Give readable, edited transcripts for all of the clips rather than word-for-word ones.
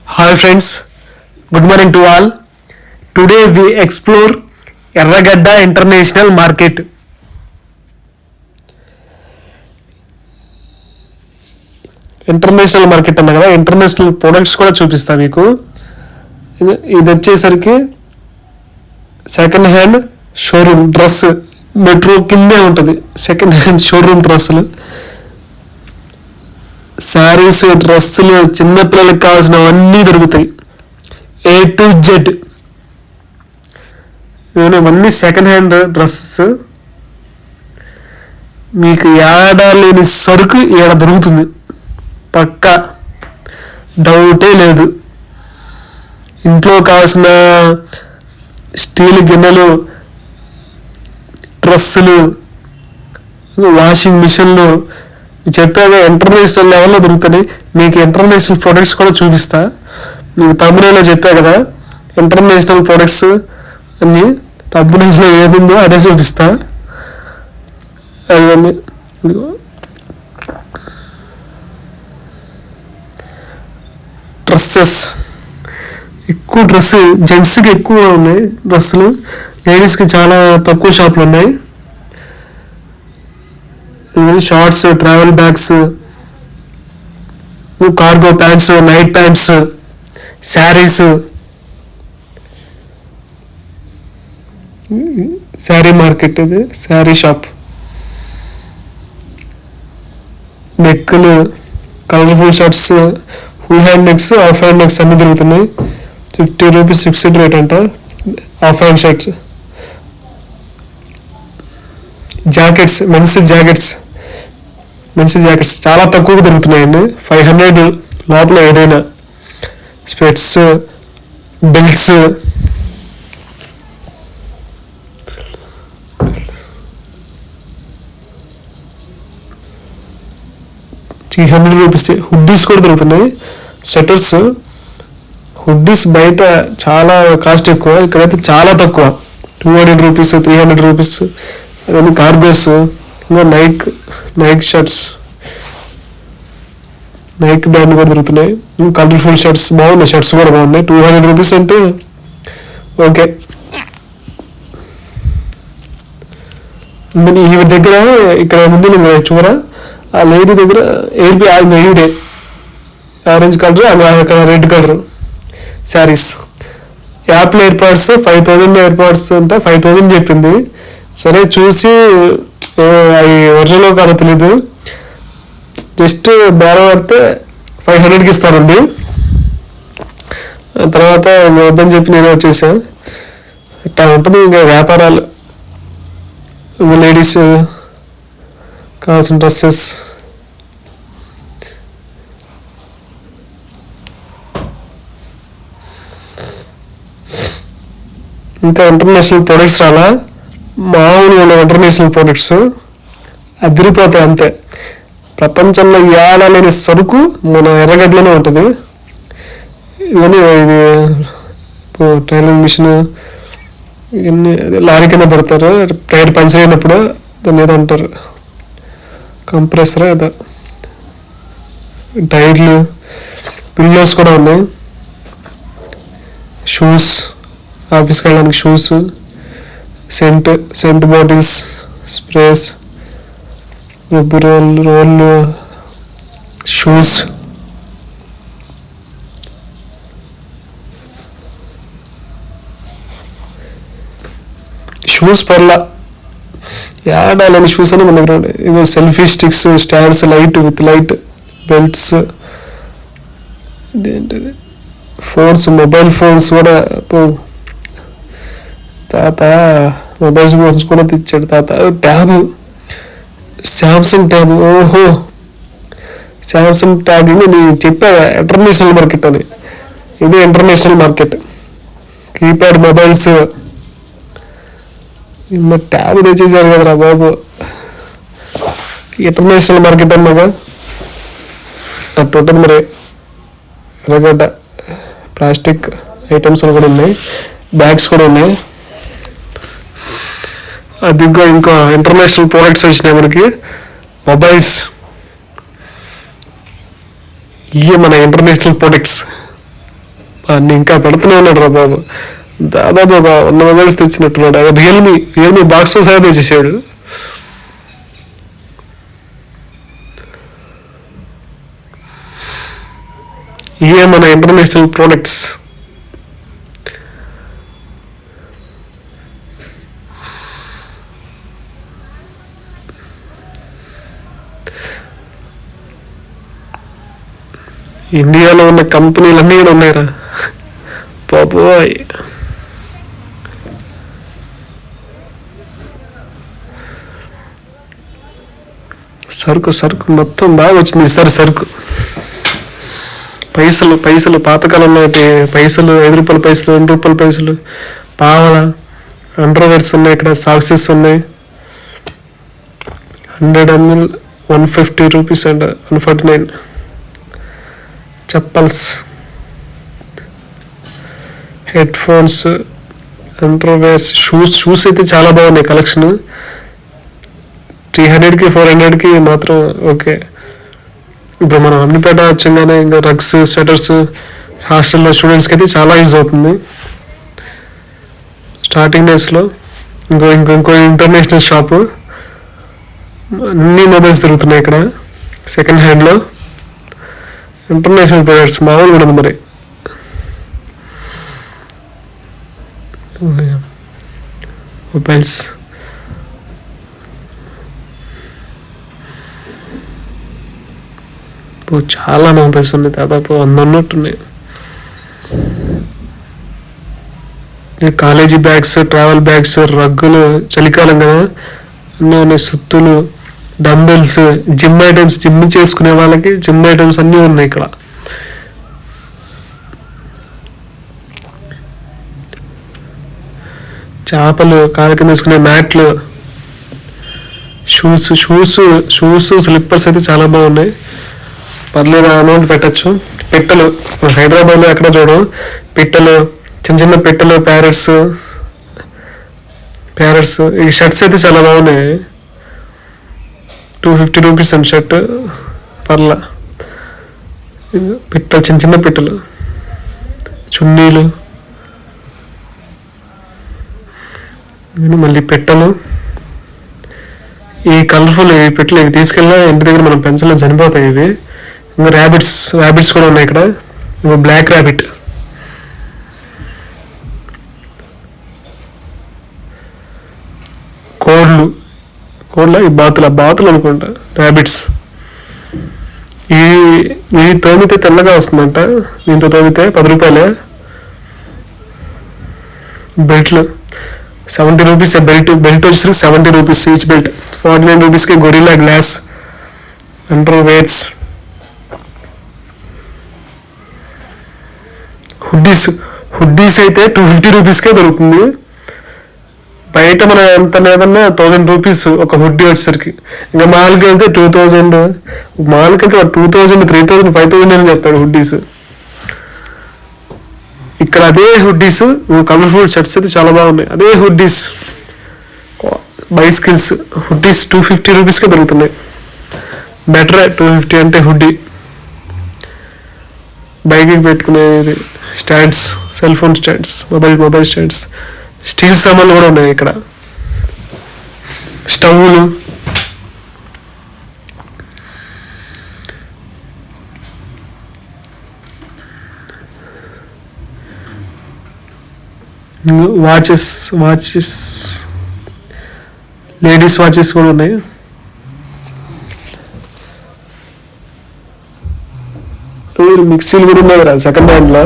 Hi friends, good morning to all. Today we explore Erragadda International Market. International market అన్న కదా, international products కూడా చూపిస్తాను మీకు. ఇది వచ్చేసరికి second hand showroom dress, metro కిందే ఉంటుంది సెకండ్ హ్యాండ్ షోరూమ్ డ్రెస్సులు, శారీస్, డ్రెస్సులు, చిన్నపిల్లలకు కావాల్సినవన్నీ దొరుకుతాయి. A to Z ఇవన్నీ సెకండ్ హ్యాండ్ డ్రెస్సెస్. మీకు ఏడా లేని సరుకు ఏడ దొరుకుతుంది, పక్కా డౌటే లేదు. ఇంట్లో కావాల్సిన స్టీల్ గిన్నెలు, డ్రెస్సులు, వాషింగ్ మిషన్లు చెప్పాగా ఇంటర్నేషనల్ లెవెల్లో దొరుకుతాయి. మీకు ఇంటర్నేషనల్ ప్రొడక్ట్స్ కూడా చూపిస్తా. మీకు తమ్మునేలో చెప్పా కదా ఇంటర్నేషనల్ ప్రొడక్ట్స్ అన్ని, తమ్మునేలో ఏదుందో అదే చూపిస్తా. అవన్నీ డ్రెస్సెస్, ఎక్కువ డ్రెస్ జెంట్స్కి ఎక్కువ ఉన్నాయి డ్రెస్సులు, లేడీస్కి చాలా తక్కువ షాపులు ఉన్నాయి. Shorts, travel bags, cargo pants, night pants, saris, sari market, ఇది శారీ షాప్. నెక్కులు, colourful shirts, full hand necks, half hand necks అన్ని దొరుకుతున్నాయి. 50 రూపీస్ ఫిక్స్డ్ రేట్ అంట half hand shirts. Jackets, men's jackets చాలా తక్కువగా దొరుకుతున్నాయండి. 500 లోపల ఏదైనా. స్పెట్స్, బెల్ట్స్, ₹300. హుడ్డీస్ కూడా దొరుకుతున్నాయి. స్వెటర్స్, హుడ్డీస్ బయట చాలా కాస్ట్ ఎక్కువ, ఇక్కడైతే చాలా తక్కువ. ₹200, ₹300. అదే కార్గోస్, ఇంకా నైక్ షర్ట్స్, నైక్ బ్రాండ్ కూడా దొరుకుతున్నాయి. కలర్ఫుల్ షర్ట్స్ బాగున్నాయి, షర్ట్స్ కూడా బాగున్నాయి. ₹200 అంటే ఓకే. ఈవిడ దగ్గర ఇక్కడ ముందు చూడ, ఆ లేడీ దగ్గర ఈవిడే ఆరెంజ్ కలర్, అక్కడ red colour saris. Apple AirPods 5,000 AirPods అంటే 5,000 చెప్పింది. సరే చూసి అవి ఒరిజినల్ కాదో తెలీదు, జస్ట్ బేరం పడితే 500కి ఇస్తానండి. తర్వాత వద్దని చెప్పి నేనే వచ్చేసా. ఇట్లా ఉంటుంది ఇంకా వ్యాపారాలు. లేడీస్ కావాల్సిన డ్రెస్సెస్, ఇంకా ఇంటర్నేషనల్ ప్రొడక్ట్స్ చాలా మామూలుగా ఉన్న ఇంటర్నేషనల్ ప్రొడక్ట్స్ అదిరిపోతాయి అంతే. ప్రపంచంలో ఏడాలేని సరుకు మన ఎర్రగడ్డలోనే ఉంటుంది. ఇవన్నీ ఇది ట్రైలింగ్ మిషన్, ఇవన్నీ లారీ కింద పడతారు. టైర్ పంచర్ అయినప్పుడు దాన్ని ఏదో అంటారు, కంప్రెసర్ ఏదో. టైర్లు, పిల్లోస్ కూడా ఉన్నాయి. షూస్, ఆఫీస్కి వెళ్ళడానికి shoes, scent bottles, sprays, roll, shoes, పర్లా ఏడాలని షూస్ అని మన దగ్గర ఉంటాయి. ఇవో selfie sticks, stands, light belts, ఇదేంటిది ఫోన్స్, మొబైల్ ఫోన్స్ కూడా. తాత మొబైల్ ఫోన్స్ కూడా తెచ్చాడు తాత. Tab, Samsung tab. ఓహో, శాంసంగ్ ట్యాబ్ నేను చెప్పా ఇంటర్నేషనల్ మార్కెట్ అని. ఇది international market. Keypad mobiles, tab తెచ్చేసారు కదరా బాబు. ఇంటర్నేషనల్ మార్కెట్ అన్నాగా అట్టు ఉంటుంది మరి. ఎర్రగడ్డ ప్లాస్టిక్ ఐటమ్స్ కూడా ఉన్నాయి, బ్యాగ్స్ కూడా ఉన్నాయి. అది ఇంకా ఇంటర్నేషనల్ ప్రోడక్ట్స్ వచ్చినాయి మనకి. మొబైల్స్, ఇవి మన ఇంటర్నేషనల్ ప్రొడక్ట్స్. అన్ని ఇంకా పెడుతూనే ఉన్నాడు రా బాబు. దాదాపు ఒక 100 మొబైల్స్ తెచ్చినట్టున్నాడు. అదే రియల్మీ బాక్స్తో సహా తెచ్చేసాడు. ఇవే మన ఇంటర్నేషనల్ ప్రోడక్ట్స్. ఇండియాలో ఉన్న కంపెనీలన్నీ కూడా ఉన్నాయిరా బాబోయ్. సరుకు మొత్తం బాగా వచ్చింది ఈసారి సరుకు. పైసలు పాతకాలంలో పైసలు, 5 రూపాయల పైసలు, 2 రూపాయల పైసలు, పావల అండర్వేర్స్ ఉన్నాయి. ఇక్కడ సాక్సెస్ ఉన్నాయి. 100 ml 150 rupees and 149. Chappals, head phones, underwears, shoes అయితే చాలా బాగున్నాయి కలెక్షన్. 300కి 400కి మాత్రం ఓకే. ఇప్పుడు మనం అమ్మిపేట వచ్చంగానే ఇంకా రగ్స్, స్వెటర్స్ హాస్టల్లో స్టూడెంట్స్కి అయితే చాలా యూజ్ అవుతుంది. స్టార్టింగ్ డేస్లో ఇంకో ఇంటర్నేషనల్ షాపు, అన్ని మొబైల్స్ దొరుకుతున్నాయి ఇక్కడ సెకండ్ హ్యాండ్లో. ఇంటర్నేషనల్ ప్రొడక్ట్స్ మామూలుగా ఉండదు మరి. మొబైల్స్ చాలా మొబైల్స్ ఉన్నాయి, దాదాపు 100 ఉన్నట్టున్నాయి. కాలేజీ బ్యాగ్స్, ట్రావెల్ బ్యాగ్స్, రగ్గులు, చలికాలం కదా అన్నీ ఉన్నాయి. సుత్తులు, డంబెల్స్, జిమ్ ఐటమ్స్, జిమ్ చేసుకునే వాళ్ళకి జిమ్ ఐటమ్స్ అన్నీ ఉన్నాయి ఇక్కడ. చేపలు, కాళ్ళ కింద వేసుకునే మ్యాట్లు, షూస్, స్లిప్పర్స్ అయితే చాలా బాగున్నాయి. పర్లేదు, అమౌంట్ పెట్టచ్చు. పిట్టలు హైదరాబాద్లో ఎక్కడ చూడడం. పిట్టలు, చిన్న పిట్టలు, ప్యారెట్స్. ఈ షర్ట్స్ అయితే చాలా బాగున్నాయి. 250 రూపీస్ అండ్ షర్ట్. పర్లా. పిట్టలు, చిన్న పిట్టలు, చున్నీలు, మళ్ళీ పెట్టలు. ఈ కలర్ఫుల్ ఈ పెట్టలు ఇవి తీసుకెళ్ళినా ఇంటి దగ్గర మనం పెంచలేం, చనిపోతాయి ఇవి. ఇంకా ర్యాబిట్స్ కూడా ఉన్నాయి ఇక్కడ. ఇంకా బ్లాక్ ర్యాబిట్, కోడ్ల ఈ బాతులు అనుకుంటా, ర్యాబిట్స్. ఇవి తోమితే తెల్లగా వస్తుందంట. దీంతో తోమితే 10 రూపాయలే. బెల్ట్లు 70 రూపీస్. బెల్ట్ వచ్చి 70 రూపీస్ ఈచ్ బెల్ట్. 49 రూపీస్కి gorilla glass underwears. Hoodies అయితే 250 రూపీస్కే దొరుకుతుంది. బయట మనం ఎంత లేదన్నా 1000 రూపీస్ ఒక హుడ్డీ వచ్చేసరికి. ఇంకా మాల్కి వెళ్తే 2000, మాల్కి వెళ్తే 2000, 3000, 5000 అని చెప్తాడు హుడ్డీస్. ఇక్కడ అదే హుడ్డీస్, కలర్ఫుల్ షర్ట్స్ అయితే చాలా బాగున్నాయి. అదే హుడ్డీస్, బైస్కిల్స్ హుడ్డీస్ 250 రూపీస్కే దొరుకుతున్నాయి. బెటర్ 250 అంటే హుడ్డీ. బైక్కి పెట్టుకునేది stands, cell phone stands, mobile stands. Steel సామాన్లు కూడా ఉన్నాయి ఇక్కడ. స్టవ్లు, వాచెస్, లేడీస్ వాచెస్ కూడా ఉన్నాయి. మిక్సీలు కూడా ఉన్నాయి కదా సెకండ్ హ్యాండ్లో.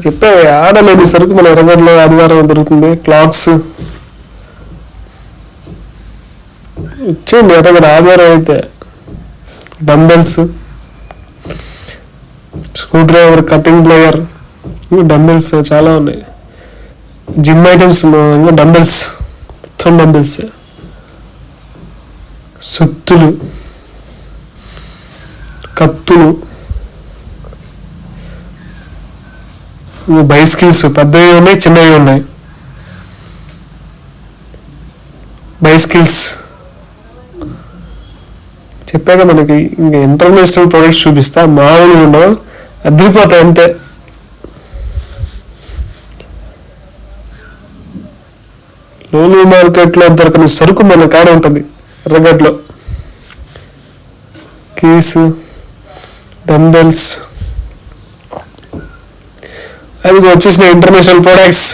చెప్పే ఆడలేని సరుకు మన ఎర్రగడ్డలో ఆదివారం దొరుకుతుంది. క్లాత్స్ ఇచ్చేయండి ఎర్రగడ్డ ఆదివారం అయితే. Dumbbells, screw driver, cutting player, dumbbells చాలా ఉన్నాయి. జిమ్ ఐటమ్స్, ఇంకా డంబెల్స్, మొత్తం డంబెల్స్. సుత్తులు, కత్తులు, బైస్కిల్స్ పెద్దవి ఉన్నాయి, చిన్నవి ఉన్నాయి. బైస్కిల్స్ చెప్పాక మనకి ఇంకా ఇంటర్నేషనల్ ప్రొడక్ట్స్ చూపిస్తా. మామూలుగా ఉండవు, అదిరిపోతాయి అంతే. లోలు మార్కెట్లో దొరకని సరుకు మన కాడ ఉంటుంది. ఎర్రగడ్డలో కీస్, డంబెల్స్, అది వచ్చేసిన ఇంటర్నేషనల్ ప్రొడక్ట్స్,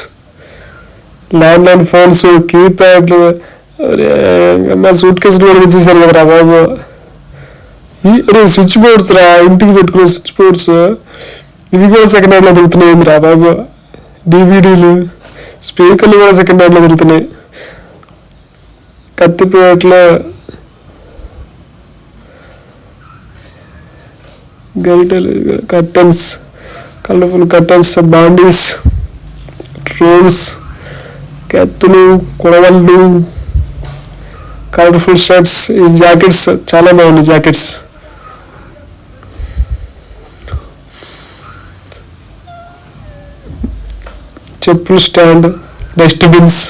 ల్యాండ్లైన్ ఫోన్స్, కీప్యాడ్లు, సూట్ కేసులు కూడా తెచ్చేసారు కదరా బాబు. స్విచ్ బోర్డ్స్ రా, ఇంటికి పెట్టుకునే స్విచ్ బోర్డ్స్, ఇవి కూడా సెకండ్ హ్యాండ్లో దొరుకుతున్నాయి రా బాబు. డివిడీలు, స్పీకర్లు కూడా సెకండ్ హ్యాండ్లో దొరుకుతున్నాయి. కత్తిపేటలో గరిటెలు, కర్టన్స్, కలర్ఫుల్ కర్టన్స్, బాండీస్, రోల్స్, కత్తులు, కొడవళ్ళు, కలర్ఫుల్ షర్ట్స్, ఈ జాకెట్స్ చాలా బాగున్నాయి. జాకెట్స్, చెప్పులు stand, dustbins,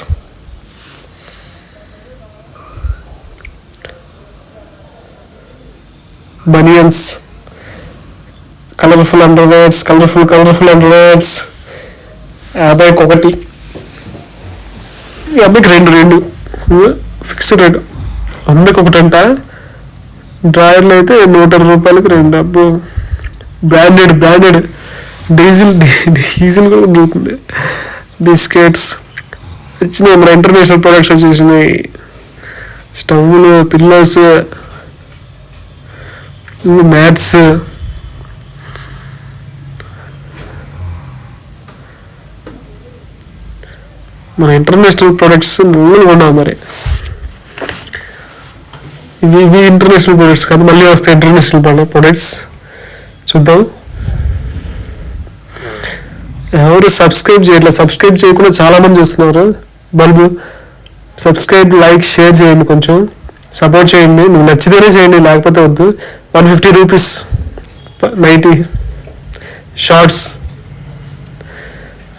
banians, colourful underwears, colourful underwears. 50కి ఒకటి, 50కి రెండు ఫిక్స్డ్ రేట్. 100కి ఒకటి అంట. డ్రాయర్లు అయితే 120 రూపాయలకి 2. అబ్బో, బ్రాండెడ్ డీజిల్ కూడా దొరుకుతుంది. బిస్కెట్స్ వచ్చినాయి, మన ఇంటర్నేషనల్ ప్రొడక్ట్స్ వచ్చేసినాయి. స్టవ్లు, పిల్లోస్, మ్యాట్స్, మన ఇంటర్నేషనల్ ప్రొడక్ట్స్ మూడు కొన్నాం. మరి ఇవి ఇంటర్నేషనల్ ప్రొడక్ట్స్ కాదు, మళ్ళీ వస్తాయి ఇంటర్నేషనల్ ప్రొడక్ట్స్. చూద్దాం. ఎవరు సబ్స్క్రైబ్ చేయట్లేదు, సబ్స్క్రైబ్ చేయకుండా చాలామంది చూస్తున్నారు. బల్బు సబ్స్క్రైబ్, లైక్, షేర్ చేయండి, కొంచెం సపోర్ట్ చేయండి. నువ్వు నచ్చితేనే చేయండి, లేకపోతే వద్దు. 150 రూపీస్ 90 షార్ట్స్.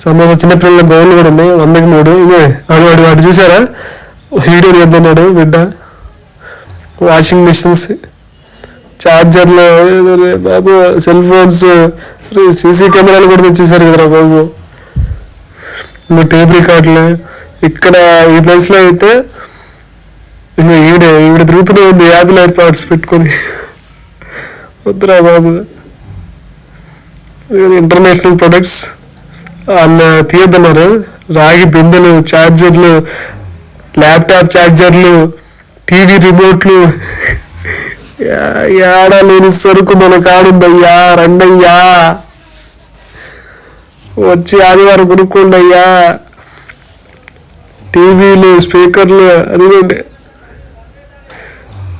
సమోసా, చిన్నపిల్లల గోళ్ళు కూడా ఉన్నాయి. 100కి 3. ఇదే వాడు చూసారా, వీడియో చేద్దన్నాడు బిడ్డ. వాషింగ్ మిషన్స్, ఛార్జర్లు బాబు, సెల్ ఫోన్స్, సీసీ కెమెరాలు కూడా తెచ్చేసారు కదరా బాబు. ఇంకా టేప్ రికార్డులు. ఇక్కడ ఈ ప్లేస్లో అయితే ఇంకా ఈవిడ తిరుగుతూనే ఉంది యాపిల్ ఎయిర్పాడ్స్ పెట్టుకొని. వద్దురా బాబు. ఇంటర్నేషనల్ ప్రొడక్ట్స్ అన్న తీయద్దన్నారు. రాగి బిందెలు, ఛార్జర్లు, ల్యాప్టాప్ ఛార్జర్లు, టీవీ రిమోట్లు, ఏడా లేని సరుకు మన కాడుందయ్యా. రండయ్యా, వచ్చి ఆదివారం కొనుక్కోండి అయ్యా. టీవీలు, స్పీకర్లు, అదిగోండి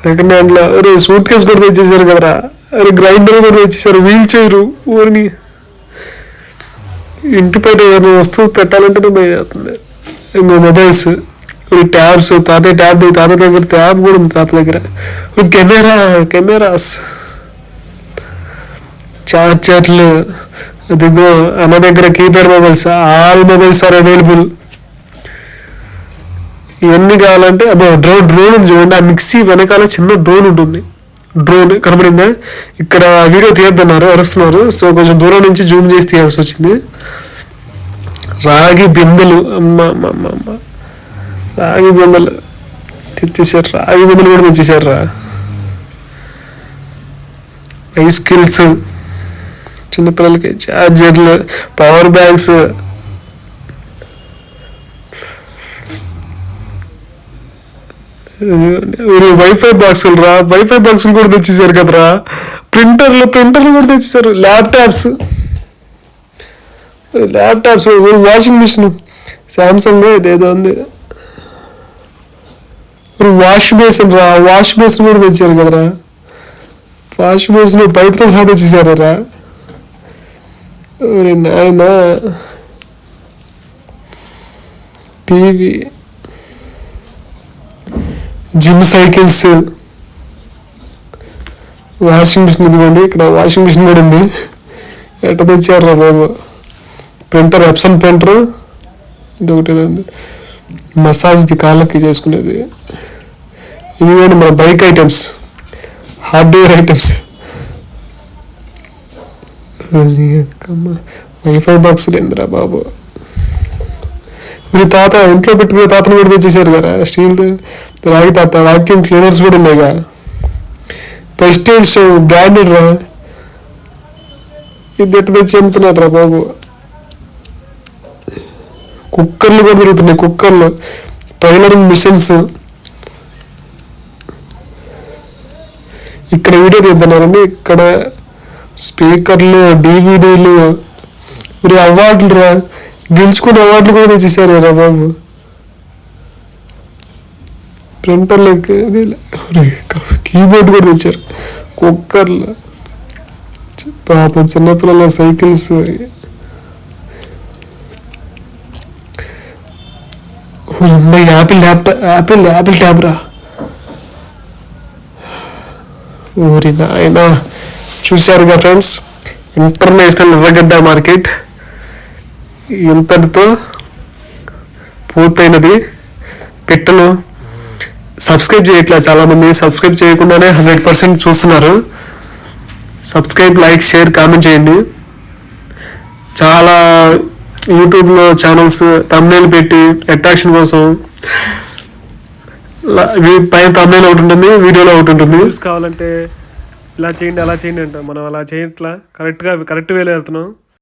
సెకండ్ హ్యాండ్లో. అరే సూట్ కేసు కూడా తెచ్చేసారు కదరా. అరే గ్రైండర్ కూడా తెచ్చేసారు, వీల్ చైరు. ఊరిని ఇంటి బయట ఏమైనా వస్తువు పెట్టాలంటేనే భయం అవుతుంది. ఇంకో మొబైల్స్, ట్యాబ్స్. తాతయ్య దగ్గర ట్యాబ్ కూడా ఉంది తాత దగ్గర. కెమెరాస్, చార్జర్లు. అదిగో అన్న దగ్గర keypad mobiles. All mobiles are available. ఇవన్నీ కావాలంటే అబ్బో డ్రోన్ ఉంది చూడండి. ఆ మిక్సీ వెనకాల చిన్న డ్రోన్ ఉంటుంది. డ్రోన్ కనబడిందా? ఇక్కడ వీడియో తీయద్దన్నారు, అరుస్తున్నారు. సో కొంచెం దూరం నుంచి జూమ్ చేసి తీయాల్సి వచ్చింది. రాగి బిందెలు, అమ్మ రాగి బిందెలు తెచ్చేసారు. రాగి బిందెలు కూడా తెచ్చేసారు. బైస్కిల్స్, చిన్నపిల్లలకి ఛార్జర్లు, పవర్ బ్యాంక్స్, వైఫై బాక్సులు రా. వైఫై బాక్సులు కూడా తెచ్చేసారు కదరా. ప్రింటర్లు కూడా తెచ్చేసారు. ల్యాప్టాప్స్, వాషింగ్ మిషన్, శాంసంగ్ ఇదేదో ఉంది. వాష్ బేసిన్ రా. వాష్ బేసిన్ కూడా తెచ్చారు కదరా. వాష్ బేసిన్ పైప్తో సహా తెచ్చేసారా. నాయన TV, gym cycles, washing machine. ఇదిగోండి ఇక్కడ వాషింగ్ మిషన్ కూడా ఉంది. ఎట్ట తెచ్చారా బాబు. Printer, Epson printer. ఇదొకటి ఉంది, మసాజ్ది కాళ్ళకి చేసుకునేది. ఇదిగోండి మన bike items, hardware items. Wifi box లేదురా బాబు. మీ తాత ఇంట్లో పెట్టుకునే తాతను కూడా తెచ్చేసారు కదా స్టీల్ రాగి తాత వాక్యూమ్ క్లీనర్స్ కూడా ఉన్నాయిగా ప్రెస్టీజ్ బ్రాండెడ్ రా ఇది ఎట్ట తెచ్చి అమ్ముతున్నాడు రా బాబు కుక్కర్లు కూడా దొరుకుతున్నాయి కుక్కర్లు టైలరింగ్ మిషన్స్ ఇక్కడ వీడియో తీద్దారండి ఇక్కడ స్పీకర్లు డివిడీలు మరి అవార్డులు రా గెలుచుకునే అవార్డులు కూడా తెచ్చేసారు రా బాబు ప్రింటర్లు కీబోర్డ్ కూడా తెచ్చారు కుక్కర్లు పాపం చిన్నపిల్లల సైకిల్స్ యాపిల్ ట్యాబ్ రా ఊరి నాయన చూశారుగా ఫ్రెండ్స్ ఇంటర్నేషనల్ ఎర్రగడ్డ మార్కెట్ ఇంతటితో పూర్తయినది పెట్టను సబ్స్క్రైబ్ చేయట్లేదు చాలామంది సబ్స్క్రైబ్ చేయకుండానే 100% చూస్తున్నారు సబ్స్క్రైబ్ లైక్ షేర్ కామెంట్ చేయండి చాలా యూట్యూబ్లో ఛానల్స్ థంబ్నెయిల్ పెట్టి అట్రాక్షన్ కోసం పైన థంబ్నెయిల్ ఒకటి ఉంటుంది వీడియోలో ఒకటి ఉంటుంది కావాలంటే ఇలా చేయండి అలా చేయండి అంట మనం అలా చేయట్లా కరెక్ట్ వేలో వెళ్తున్నాం